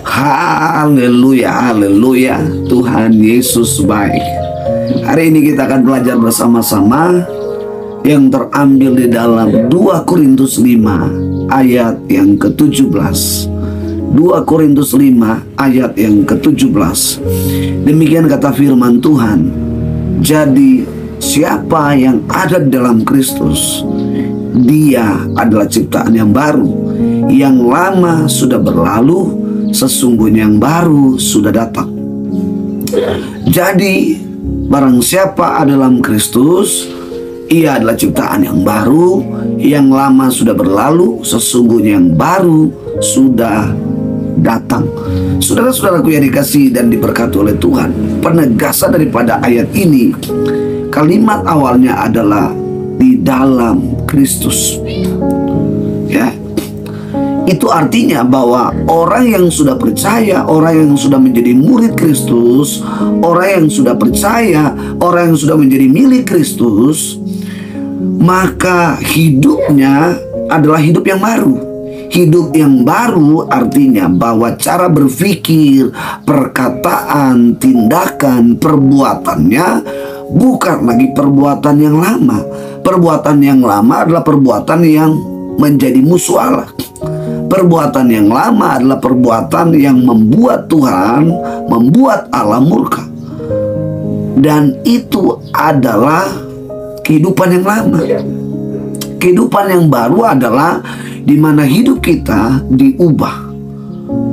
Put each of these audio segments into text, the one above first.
Haleluya, haleluya. Tuhan Yesus baik. Hari ini kita akan belajar bersama-sama yang terambil di dalam 2 Korintus 5 ayat yang ke-17. 2 Korintus 5 ayat yang ke-17. Demikian kata firman Tuhan. Jadi siapa yang ada di dalam Kristus, dia adalah ciptaan yang baru. Yang lama sudah berlalu, sesungguhnya yang baru sudah datang. Jadi barang siapa ada dalam Kristus, ia adalah ciptaan yang baru. Yang lama sudah berlalu, sesungguhnya yang baru sudah datang. Saudara-saudaraku yang dikasihi dan diberkati oleh Tuhan, penegasan daripada ayat ini, kalimat awalnya adalah di dalam Kristus. Ya, itu artinya bahwa orang yang sudah percaya, orang yang sudah menjadi murid Kristus, orang yang sudah percaya, orang yang sudah menjadi milik Kristus, maka hidupnya adalah hidup yang baru. Hidup yang baru artinya bahwa cara berpikir, perkataan, tindakan, perbuatannya bukan lagi perbuatan yang lama. Perbuatan yang lama adalah perbuatan yang menjadi musuh Allah. Perbuatan yang lama adalah perbuatan yang membuat Tuhan, membuat Allah murka. Dan itu adalah kehidupan yang lama. Kehidupan yang baru adalah di mana hidup kita diubah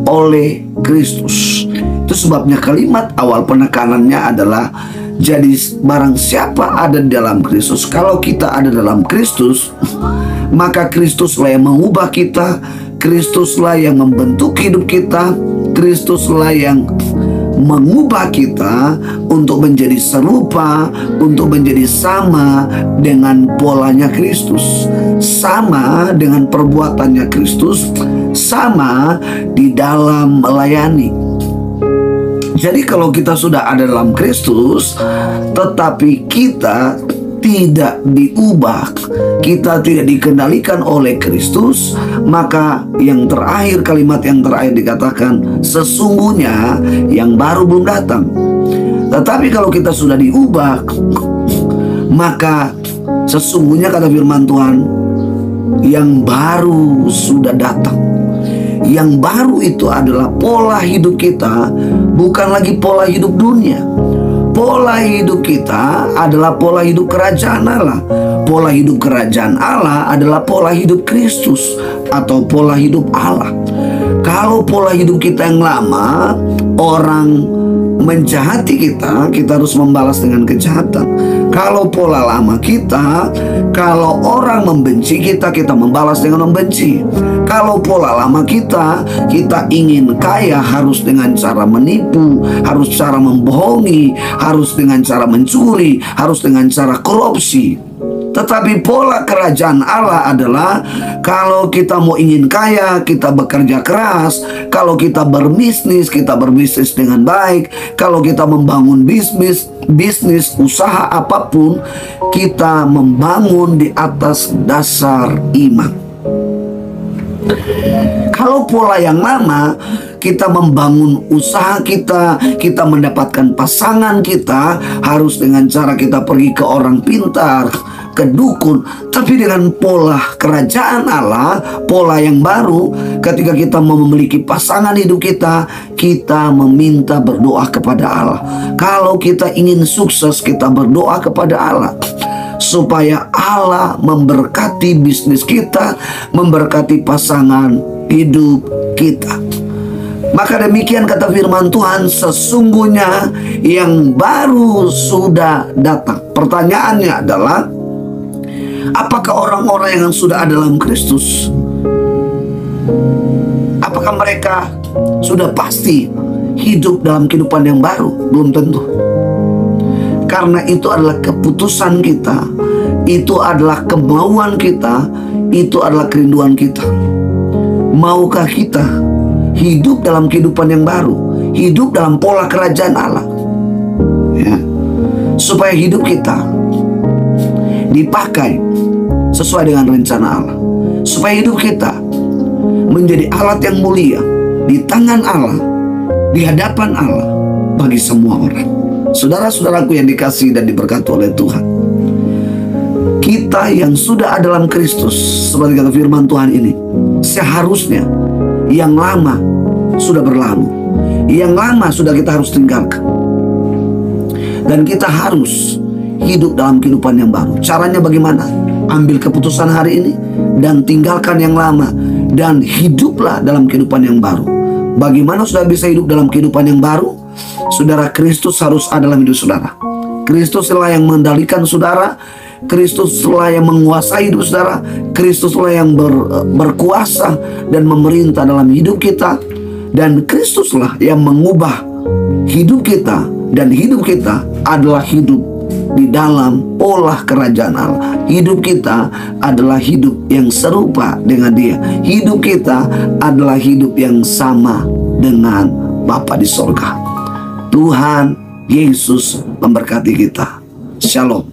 oleh Kristus. Itu sebabnya kalimat awal penekanannya adalah jadi barang siapa ada di dalam Kristus. Kalau kita ada dalam Kristus, maka Kristuslah yang mengubah kita, Kristuslah yang membentuk hidup kita, Kristuslah yang mengubah kita untuk menjadi serupa, untuk menjadi sama dengan polanya Kristus, sama dengan perbuatannya Kristus, sama di dalam melayani. Jadi kalau kita sudah ada dalam Kristus, tetapi kita tidak diubah, kita tidak dikendalikan oleh Kristus, maka yang terakhir, kalimat yang terakhir dikatakan, sesungguhnya yang baru belum datang. Tetapi kalau kita sudah diubah, maka sesungguhnya kata firman Tuhan, yang baru sudah datang. Yang baru itu adalah pola hidup kita, bukan lagi pola hidup dunia. Pola hidup kita adalah pola hidup kerajaan Allah. Pola hidup kerajaan Allah adalah pola hidup Kristus atau pola hidup Allah. Kalau pola hidup kita yang lama, orang menjahati kita, kita harus membalas dengan kejahatan. Kalau pola lama kita, kalau orang membenci kita, kita membalas dengan membenci. Kalau pola lama kita ingin kaya harus dengan cara menipu, harus cara membohongi, harus dengan cara mencuri, harus dengan cara korupsi. Tetapi pola kerajaan Allah adalah kalau kita mau ingin kaya, kita bekerja keras. Kalau kita berbisnis dengan baik. Kalau kita membangun bisnis, usaha apapun, kita membangun di atas dasar iman. Kalau pola yang lama, kita membangun usaha kita mendapatkan pasangan kita harus dengan cara kita pergi ke orang pintar, ke dukun. Tapi dengan pola kerajaan Allah, pola yang baru, ketika kita memiliki pasangan hidup kita meminta berdoa kepada Allah. Kalau kita ingin sukses, kita berdoa kepada Allah supaya Allah memberkati bisnis kita, memberkati pasangan hidup kita. Maka demikian kata firman Tuhan, sesungguhnya yang baru sudah datang. Pertanyaannya adalah, apakah orang-orang yang sudah ada dalam Kristus, apakah mereka sudah pasti hidup dalam kehidupan yang baru? Belum tentu. Karena itu adalah keputusan kita, itu adalah kemauan kita, itu adalah kerinduan kita. Maukah kita hidup dalam kehidupan yang baru, hidup dalam pola kerajaan Allah, ya, supaya hidup kita dipakai sesuai dengan rencana Allah, supaya hidup kita menjadi alat yang mulia di tangan Allah, di hadapan Allah bagi semua orang. Saudara-saudaraku yang dikasihi dan diberkati oleh Tuhan, kita yang sudah ada dalam Kristus, seperti kata firman Tuhan ini, seharusnya yang lama sudah berlalu, yang lama sudah kita harus tinggalkan, dan kita harus hidup dalam kehidupan yang baru. Caranya bagaimana? Ambil keputusan hari ini dan tinggalkan yang lama, dan hiduplah dalam kehidupan yang baru. Bagaimana saudara bisa hidup dalam kehidupan yang baru? Saudara, Kristus harus ada dalam hidup saudara. Kristuslah yang mengendalikan saudara. Kristuslah yang menguasai hidup saudara. Kristuslah yang berkuasa dan memerintah dalam hidup kita. Dan Kristuslah yang mengubah hidup kita. Dan hidup kita adalah hidup di dalam pola kerajaan Allah. Hidup kita adalah hidup yang serupa dengan Dia. Hidup kita adalah hidup yang sama dengan Bapa di sorga. Tuhan Yesus memberkati kita. Shalom.